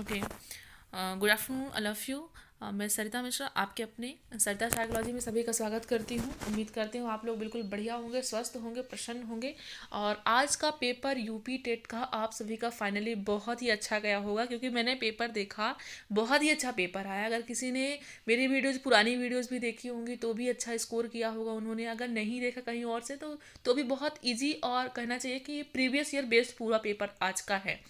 Okay. Good afternoon, I love you. मैं सरिता मिश्रा, आपके अपने सरिता साइकोलॉजी में सभी का स्वागत करती हूँ। उम्मीद करती हूँ आप लोग बिल्कुल बढ़िया होंगे, स्वस्थ होंगे, प्रसन्न होंगे। और आज का पेपर यूपी टेट का आप सभी का फाइनली बहुत ही अच्छा गया होगा, क्योंकि मैंने पेपर देखा, बहुत ही अच्छा पेपर आया। अगर किसी ने मेरी वीडियोज़, पुरानी वीडियोज़ भी देखी होंगी तो भी अच्छा स्कोर किया होगा उन्होंने। अगर नहीं देखा कहीं और से तो भी बहुत ईजी, और कहना चाहिए कि प्रीवियस ईयर बेस्ड पूरा पेपर आज का है।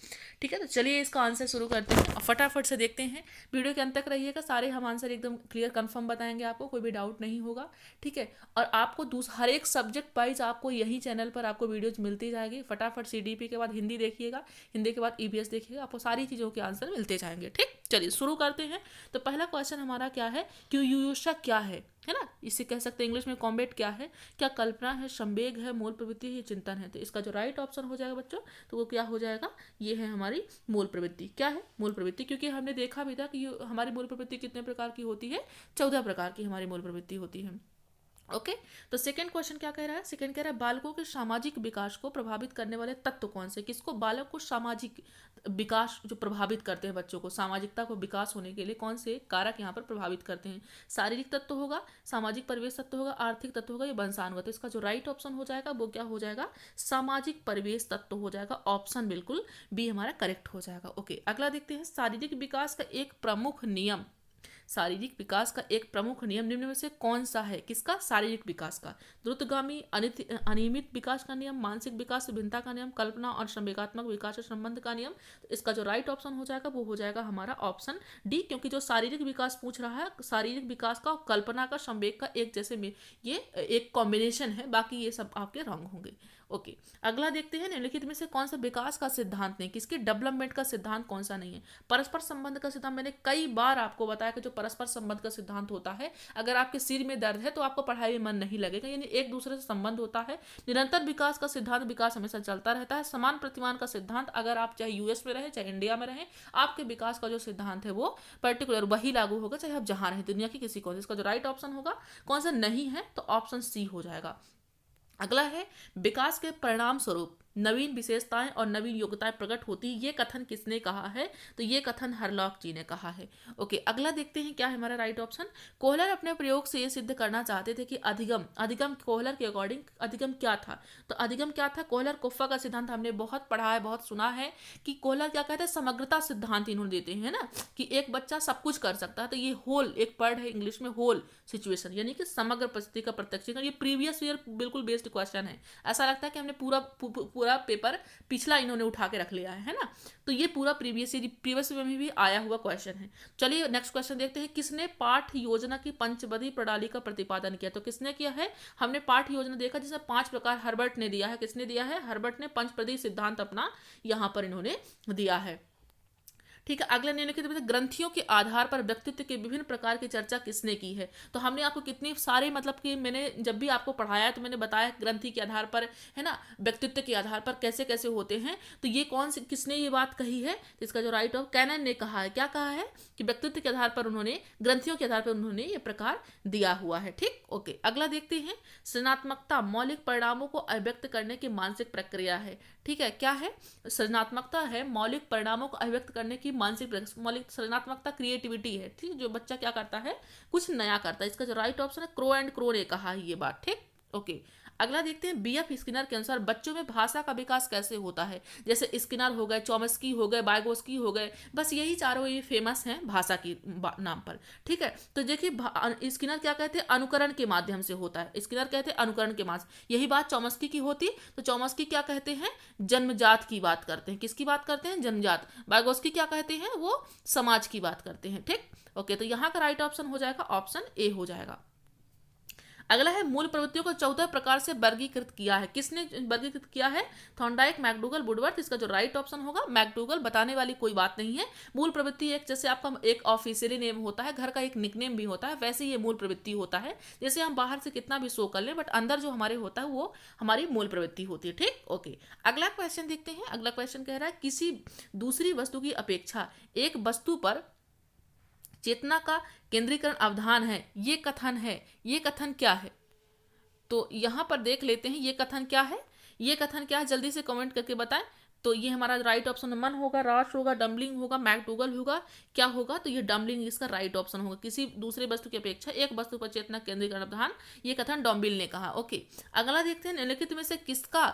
ठीक है, तो चलिए इसका आंसर शुरू करते हैं और फटाफट से देखते हैं। वीडियो के अंत तक रहिएगा, सारे हम आंसर एकदम क्लियर कंफर्म बताएंगे, आपको कोई भी डाउट नहीं होगा। ठीक है, और आपको हर एक सब्जेक्ट वाइज आपको यही चैनल पर आपको वीडियोज मिलती जाएगी। फटाफट सीडीपी के बाद हिंदी देखिएगा, हिंदी के बाद ईवीएस देखिएगा, आपको सारी चीज़ों के आंसर मिलते जाएंगे। ठीक, चलिए शुरू करते हैं। तो पहला क्वेश्चन हमारा क्या है, क्यूयूषा क्या है ना, इसे कह सकते हैं इंग्लिश में कॉम्बेट क्या है, क्या कल्पना है, संवेग है, मूल प्रवृत्ति है, चिंतन है। तो इसका जो राइट ऑप्शन हो जाएगा बच्चों, तो वो क्या हो जाएगा, ये है हमारी मूल प्रवृत्ति। क्या है मूल प्रवृत्ति, क्योंकि हमने देखा भी था कि हमारी मूल प्रवृत्ति कितने प्रकार की होती है, 14 प्रकार की हमारी मूल प्रवृत्ति होती है। ओके, तो सेकंड क्वेश्चन क्या कह रहा है, सेकंड कह रहा है बालकों के सामाजिक विकास को प्रभावित करने वाले तत्व कौन से। किसको, बालक को सामाजिक विकास जो प्रभावित करते हैं, बच्चों को सामाजिकता को विकास होने के लिए कौन से कारक यहाँ पर प्रभावित करते हैं। शारीरिक तत्व होगा, सामाजिक परिवेश तत्व होगा, आर्थिक तत्व होगा, या वंशानुगत। इसका जो राइट ऑप्शन हो जाएगा वो क्या हो जाएगा, सामाजिक परिवेश तत्व हो जाएगा। ऑप्शन बिल्कुल बी हमारा करेक्ट हो जाएगा। ओके, अगला देखते हैं, शारीरिक विकास का एक प्रमुख नियम, शारीरिक विकास का एक प्रमुख नियम निम्न में से कौन सा है। किसका, शारीरिक विकास का। द्रुतगामी अनियमित विकास का नियम, मानसिक विकास से भिन्नता का नियम, कल्पना और संवेगात्मक विकास से संबंध का नियम। तो इसका जो राइट ऑप्शन हो जाएगा वो हो जाएगा हमारा ऑप्शन डी, क्योंकि जो शारीरिक विकास पूछ रहा है, शारीरिक विकास का और कल्पना का, संवेग का एक जैसे में ये एक कॉम्बिनेशन है, बाकी ये सब आपके रॉन्ग होंगे। ओके, अगला देखते हैं, निम्नलिखित में से कौन सा विकास का सिद्धांत नहीं, किसके डेवलपमेंट का सिद्धांत कौन सा नहीं है। परस्पर संबंध का सिद्धांत, मैंने कई बार आपको बताया कि जो परस्पर संबंध का सिद्धांत होता है, अगर आपके सिर में दर्द है तो आपको पढ़ाई में मन नहीं लगेगा, यानी एक दूसरे से संबंध होता है। निरंतर विकास का सिद्धांत, विकास हमेशा चलता रहता है। समान प्रतिमान का सिद्धांत, अगर आप चाहे यूएस में रहे चाहे इंडिया में रहे, आपके विकास का जो सिद्धांत है वो पर्टिकुलर वही लागू होगा, चाहे आप जहां रहे दुनिया की किसी को। इसका जो राइट ऑप्शन होगा कौन सा नहीं है, तो ऑप्शन सी हो जाएगा। अगला है, विकास के परिणाम स्वरूप नवीन विशेषताएं और नवीन योग्यताएं प्रकट होती, ये कथन किसने कहा है, तो ये कथन हरलॉक जी ने कहा है। ओके, अगला देखते हैं क्या है हमारा राइट ऑप्शन। कोहलर अपने प्रयोग से ये सिद्ध करना चाहते थे कि अधिगम, अधिगम कोहलर के अकॉर्डिंग अधिगम क्या था, तो अधिगम क्या था, कोहलर कोफ्फा का सिद्धांत हमने बहुत पढ़ा है, बहुत सुना है कि कोहलर क्या कहते हैं, समग्रता सिद्धांत इन्होंने देते हैं ना, कि एक बच्चा सब कुछ कर सकता है। तो ये होल एक वर्ड है इंग्लिश में, होल सिचुएशन, यानी कि समग्र परिस्थिति का प्रत्यक्षीकरण। ये प्रीवियस ईयर बिल्कुल बेस्ड क्वेश्चन है, ऐसा लगता है कि हमने पूरा पेपर पिछला इन्होंने उठा के रख लिया है ना। तो ये पूरा प्रीवियस ईयर में भी आया हुआ क्वेश्चन है। चलिए नेक्स्ट क्वेश्चन देखते हैं, किसने पाठ योजना की पंचपदी प्रणाली का प्रतिपादन किया। तो किसने किया है, हमने पाठ योजना देखा जिसमें 5 प्रकार हर्बर्ट ने दिया है। किसने दिया है, हर्बर्ट ने पंचपदी सिद्धांत अपना यहाँ पर इन्होंने दिया है। ठीक है, अगला निम्नलिखित में से ग्रंथियों के आधार पर व्यक्तित्व के विभिन्न प्रकार की चर्चा किसने की है। तो हमने आपको कितनी सारे, मतलब कि मैंने जब भी आपको पढ़ाया तो मैंने बताया ग्रंथि के आधार पर, है ना, व्यक्तित्व के आधार पर कैसे कैसे होते हैं। तो ये कौन से, किसने ये बात कही है, तो इसका जो राइट ऑफ, कैनन ने कहा है। क्या कहा है कि व्यक्तित्व के आधार पर उन्होंने, ग्रंथियों के आधार पर उन्होंने ये प्रकार दिया हुआ है। ठीक, ओके, अगला देखते हैं, सृजनात्मकता मौलिक परिणामों को अभिव्यक्त करने की मानसिक प्रक्रिया है। ठीक है, क्या है, सृजनात्मकता है मौलिक परिणामों को अभिव्यक्त करने की मानसिक, मौलिक सृजनात्मकता क्रिएटिविटी है। ठीक, जो बच्चा क्या करता है, कुछ नया करता है। इसका जो राइट ऑप्शन है, क्रो एंड क्रो ने कहा है ये बात। ठीक, ओके, अगला देखते हैं, बीएफ स्किनर के अनुसार बच्चों में भाषा का विकास कैसे होता है। जैसे स्किनर हो गए, चॉम्स्की हो गए, बाइगोस्की हो गए, बस यही चारों ये फेमस हैं भाषा की नाम पर। ठीक है, तो देखिए स्किनर क्या कहते हैं, अनुकरण के माध्यम से होता है। स्किनर कहते हैं अनुकरण के माध्यम, यही बात चॉम्स्की की होती। तो चॉम्स्की क्या कहते हैं, जन्मजात की बात करते हैं। किसकी बात करते हैं, जन्मजात। बाइगोस्की क्या कहते हैं, वो समाज की बात करते हैं। ठीक, ओके, तो यहाँ का राइट ऑप्शन हो जाएगा ऑप्शन ए हो जाएगा। अगला है, मूल प्रवृत्तियों को 14 प्रकार से वर्गीकृत किया है। किसने वर्गीकृत किया है, थॉर्नडाइक, मैकडूगल, वुडवर्थ। इसका जो राइट ऑप्शन होगा मैकडूगल, बताने वाली कोई बात नहीं है। मूल प्रवृत्ति एक, जैसे आपका एक ऑफिशियली नेम होता है, घर का एक निकनेम भी होता है, वैसे ये मूल प्रवृत्ति होता है। जैसे हम बाहर से कितना भी शो कर लें, बट अंदर जो हमारे होता है वो हमारी मूल प्रवृत्ति होती है। ठीक, ओके, अगला क्वेश्चन देखते हैं। अगला क्वेश्चन कह रहा है, किसी दूसरी वस्तु की अपेक्षा एक वस्तु पर चेतना का केंद्रीकरण अवधान है, ये कथन है, ये कथन क्या है। तो यहां पर देख लेते हैं ये कथन क्या है, ये कथन क्या है, जल्दी से कमेंट करके बताएं। तो ये हमारा राइट ऑप्शन मन होगा, राश होगा, डम्बलिंग होगा, मैकडूगल होगा, क्या होगा, तो ये डम्बलिंग इसका राइट ऑप्शन होगा। किसी दूसरे वस्तु की अपेक्षा एक वस्तु पर चेतना केंद्रित करना प्रधान, ये कथन डॉम्बिल ने कहा। ओके, अगला देखते हैं, निम्नलिखित में से किसका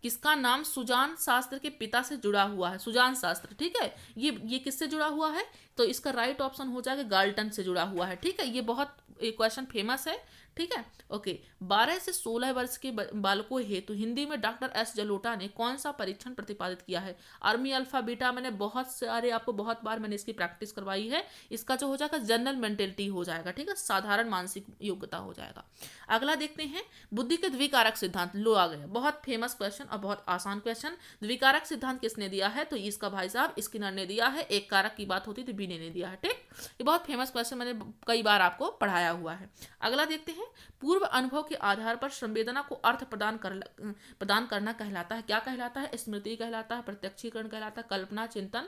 किसका नाम सुजान शास्त्र के पिता से जुड़ा हुआ है। सुजान शास्त्र, ठीक है, ये किससे जुड़ा हुआ है, तो इसका राइट ऑप्शन हो जाएगा गाल्टन से जुड़ा हुआ है। ठीक है, ये बहुत क्वेश्चन फेमस है। ठीक है, ओके। 12 से 16 वर्ष के बालकों हेतु हिंदी में डॉक्टर एस जलोटा ने कौन सा परीक्षण प्रतिपादित किया है। आर्मी अल्फा बीटा, मैंने बहुत सारे आपको बहुत बार मैंने इसकी प्रैक्टिस करवाई है। इसका जो हो जाएगा जनरल मेंटेलिटी हो जाएगा, ठीक है, साधारण मानसिक योग्यता हो जाएगा। अगला देखते हैं, बुद्धि के द्विकारक सिद्धांत, लो आ गया, बहुत फेमस क्वेश्चन और बहुत आसान क्वेश्चन। द्विकारक सिद्धांत किसने दिया है, तो इसका भाई साहब स्किनर ने दिया है। एक कारक की बात होती तो बी ने दिया है। ठीक, ये बहुत फेमस क्वेश्चन, मैंने कई बार आपको पढ़ाया हुआ है। अगला देखते हैं, पूर्व अनुभव के आधार पर संवेदना को अर्थ प्रदान करना कहलाता है, क्या कहलाता है, स्मृति कहलाता है, प्रत्यक्षीकरण कहलाता है, कल्पना, चिंतन।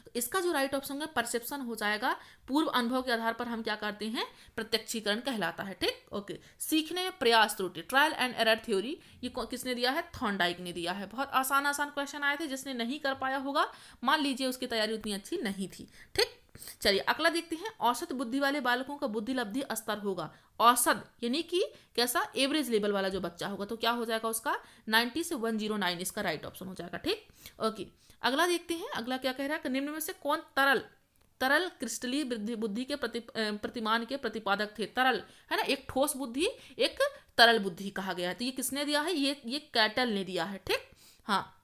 तो इसका जो राइट ऑप्शन है परसेप्शन हो जाएगा। पूर्व अनुभव के आधार पर हम क्या करते हैं, प्रत्यक्षीकरण कहलाता है। ठीक, ओके। सीखने में प्रयास त्रुटि, ट्रायल एंड एरर थ्योरी, ये किसने दिया है, थॉर्नडाइक ने दिया है। बहुत आसान आसान क्वेश्चन आए थे, जिसने नहीं कर पाया होगा मान लीजिए उसकी तैयारी उतनी अच्छी नहीं थी। ठीक, चलिए अगला देखते हैं, औसत बुद्धि वाले बालकों का बुद्धि लब्धि स्तर होगा। औसत यानी कि कैसा, एवरेज लेवल वाला जो बच्चा होगा, तो क्या हो जाएगा उसका 90 से 109, इसका राइट ऑप्शन हो जाएगा। ठीक, ओके। अगला देखते हैं, अगला क्या कह रहा है, निम्न में से कौन तरल क्रिस्टलीय बुद्धि के प्रतिमान के प्रतिपादक थे। तरल है ना, एक ठोस बुद्धि, एक तरल बुद्धि कहा गया है। तो ये किसने दिया है, ये कैटल ने दिया है। ठीक, हाँ।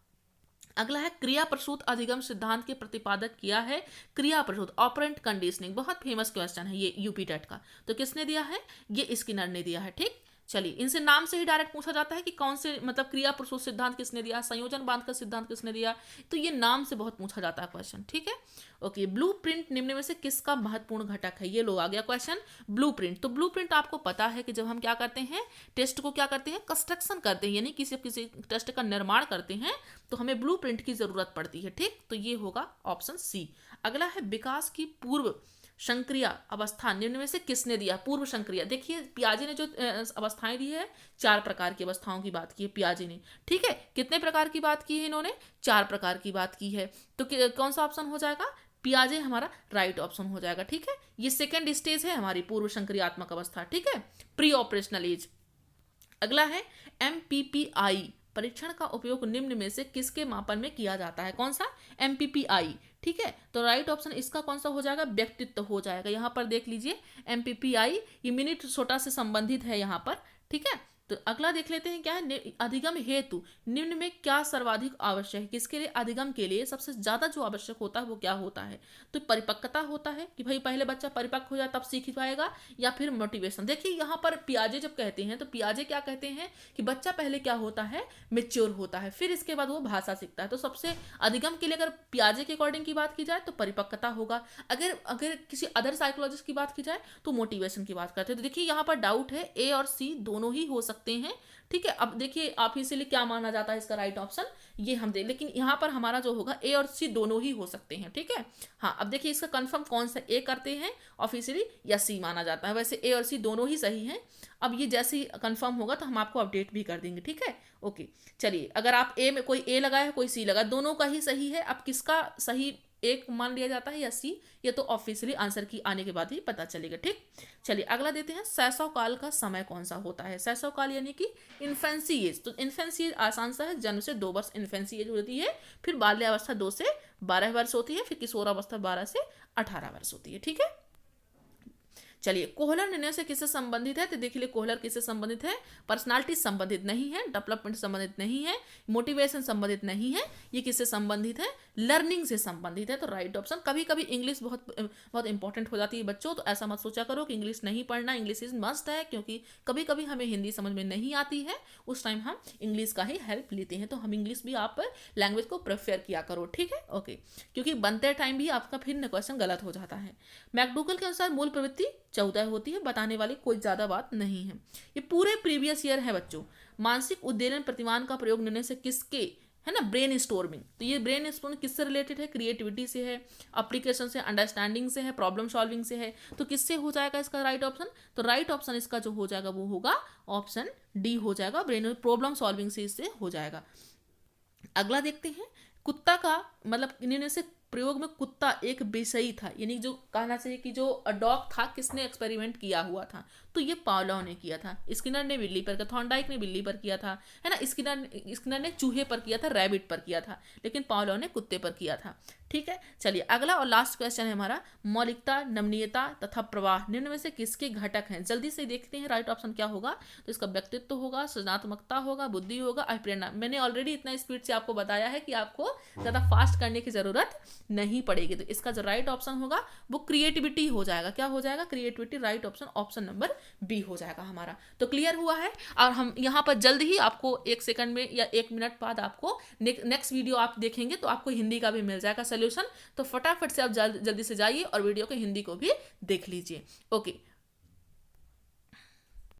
अगला है, क्रिया प्रसूत अधिगम सिद्धांत के प्रतिपादक किया है। क्रिया प्रसूत, ऑपरेंट कंडीशनिंग, बहुत फेमस क्वेश्चन है ये यूपी टेट का। तो किसने दिया है, ये स्किनर ने दिया है। ठीक, चलिए इनसे नाम से ही डायरेक्ट पूछा जाता है कि कौन से मतलब क्रिया प्रसूत सिद्धांत किसने दिया, संयोजन बांध का सिद्धांत किसने दिया, तो ये नाम से बहुत पूछा जाता है क्वेश्चन। ठीक है, ओके। ब्लूप्रिंट निम्न में से किसका महत्वपूर्ण घटक है, ये लो आ गया क्वेश्चन, ब्लूप्रिंट। तो ब्लूप्रिंट आपको पता है कि जब हम क्या करते हैं, टेस्ट को क्या करते हैं, कंस्ट्रक्शन करते हैं, यानी किसी टेस्ट का निर्माण करते हैं, तो हमें ब्लूप्रिंट की जरूरत पड़ती है। ठीक, तो ये होगा ऑप्शन सी। अगला है, विकास की पूर्व संक्रिया अवस्था निम्न में से किसने दिया, पूर्व संक्रिया। देखिए पियाजे ने जो अवस्थाएं दी है, 4 प्रकार की अवस्थाओं की बात की है पियाजे ने। ठीक है, कितने प्रकार की बात की है इन्होंने, 4 प्रकार की बात की है। तो कौन सा ऑप्शन हो जाएगा, पियाजे हमारा राइट ऑप्शन हो जाएगा। ठीक है, ये सेकेंड स्टेज है हमारी पूर्व संक्रियात्मक अवस्था। ठीक है, प्री ऑपरेशनल एज। अगला है, MPPI परीक्षण का उपयोग निम्न में से किसके मापन में किया जाता है, कौन सा, MPPI। ठीक है, तो राइट ऑप्शन इसका कौन सा हो जाएगा, व्यक्तित्व हो जाएगा। यहाँ पर देख लीजिए MPPI, ये मिनट छोटा से संबंधित है यहाँ पर। ठीक है, तो अगला देख लेते हैं क्या है, अधिगम हेतु निम्न में क्या सर्वाधिक आवश्यक है, किसके लिए, अधिगम के लिए सबसे ज्यादा जो आवश्यक होता है वो क्या होता है, तो परिपक्वता होता है कि भाई पहले बच्चा परिपक्व हो जाए तब सीख पाएगा, या फिर मोटिवेशन। देखिए यहाँ पर पियाजे जब कहते हैं तो पियाजे क्या कहते हैं कि बच्चा पहले क्या होता है, मेच्योर होता है, फिर इसके बाद वो भाषा सीखता है। तो सबसे अधिगम के लिए अगर पियाजे के अकॉर्डिंग की बात की जाए तो परिपक्वता होगा। अगर अगर किसी अदर साइकोलॉजिस्ट की बात की जाए तो मोटिवेशन की बात करते हैं। तो देखिए यहाँ पर डाउट है, ए और सी दोनों ही हो सकते हैं। ठीक है, अब देखिए आप इसीलिए क्या माना जाता है इसका राइट ऑप्शन, ये हम दे, लेकिन यहाँ पर हमारा जो होगा ए और सी दोनों ही हो सकते हैं। ठीक है, हाँ। अब देखिए इसका कंफर्म कौन सा, ए करते हैं ऑफिशियली या सी माना जाता है। वैसे ए और सी दोनों ही सही हैं। अब ये जैसे ही कंफर्म होगा तो हम आपको अपडेट भी कर देंगे। ठीक है, ओके। चलिए अगर आप ए में कोई ए लगाया है कोई सी लगा, दोनों का ही सही है। अब किसका सही एक मान लिया जाता है या सी, ये तो ऑफिशियली आंसर की आने के बाद ही पता चलेगा। ठीक, चलिए अगला देते हैं, शैशव काल का समय कौन सा होता है। शैशव काल यानी कि इन्फेंसी एज। तो इन्फेंसी एज आसान सा है, जन्म से 2 वर्ष इन्फेंसी एज होती है, फिर बाल्यावस्था 2 से 12 वर्ष होती है, फिर किशोरावस्था 12 से 18 वर्ष होती है। ठीक है, चलिए कोहलर निर्णय से किससे संबंधित है, तो देख लीजिए कोहलर किससे संबंधित है, पर्सनालिटी संबंधित नहीं है, डेवलपमेंट संबंधित नहीं है, मोटिवेशन संबंधित नहीं है, ये किससे संबंधित है, लर्निंग से संबंधित है। तो राइट ऑप्शन। कभी कभी इंग्लिश बहुत इंपॉर्टेंट हो जाती है बच्चों, तो ऐसा मत सोचा करो कि इंग्लिश नहीं पढ़ना, इंग्लिश इज मस्ट है, क्योंकि कभी कभी हमें हिंदी समझ में नहीं आती है, उस टाइम हम इंग्लिश का ही हेल्प लेते हैं। तो हम इंग्लिश भी आप लैंग्वेज को प्रेफर किया करो। ठीक है, ओके, क्योंकि बनते टाइम भी आपका फिर क्वेश्चन गलत हो जाता है। मैकडूगल के अनुसार मूल प्रवृत्ति 14 होती है, बताने वाली कोई ज्यादा बात नहीं है। ये पूरे प्रीवियस ईयर है बच्चों। मानसिक उद्दीपन प्रतिमान का प्रयोग निर्णय से किसके है ना, ब्रेन स्टोर्मिंग। तो ये ब्रेन स्टोर्मिंग किससे रिलेटेड है, क्रिएटिविटी से है, एप्लीकेशन से, अंडरस्टैंडिंग से है, प्रॉब्लम सॉल्विंग से है। तो किससे हो जाएगा इसका राइट ऑप्शन, तो राइट ऑप्शन इसका जो हो जाएगा वो होगा ऑप्शन डी हो जाएगा, ब्रेन प्रॉब्लम सॉल्विंग से इससे हो जाएगा। अगला देखते हैं, कुत्ता का मतलब इन्होंने से प्रयोग में कुत्ता एक विषयी था, यानी जो कहना चाहिए कि जो डॉग था किसने एक्सपेरिमेंट किया हुआ था, तो ये पावलोव ने किया था। स्किनर ने बिल्ली पर किया, थॉर्नडाइक ने बिल्ली पर किया था, है ना। स्किनर ने चूहे पर किया था, रैबिट पर किया था, लेकिन पावलोव ने कुत्ते पर किया था। ठीक है, चलिए अगला और लास्ट क्वेश्चन है हमारा, मौलिकता, नमनीयता तथा प्रवाह निम्न में से किसके घटक हैं? जल्दी से देखते हैं राइट ऑप्शन क्या होगा। तो इसका व्यक्तित्व होगा, सृजनात्मकता होगा, बुद्धि होगा और प्रेरणा। मैंने ऑलरेडी इतना स्पीड से आपको बताया है कि आपको ज़्यादा फास्ट करने की ज़रूरत नहीं पड़ेगी। तो इसका जो राइट ऑप्शन होगा वो क्रिएटिविटी हो जाएगा। क्या हो जाएगा? Creativity. Right option option number B हो जाएगा हमारा। तो क्लियर हुआ है। और हम यहाँ पर जल्द ही आपको 1 सेकंड में या 1 मिनट बाद आपको नेक्स्ट वीडियो आप देखेंगे तो आपको हिंदी का भी मिल जाएगा सोल्यूशन। तो फटाफट से आप जल्दी से जाइए और वीडियो को हिंदी को भी देख लीजिए। ओके।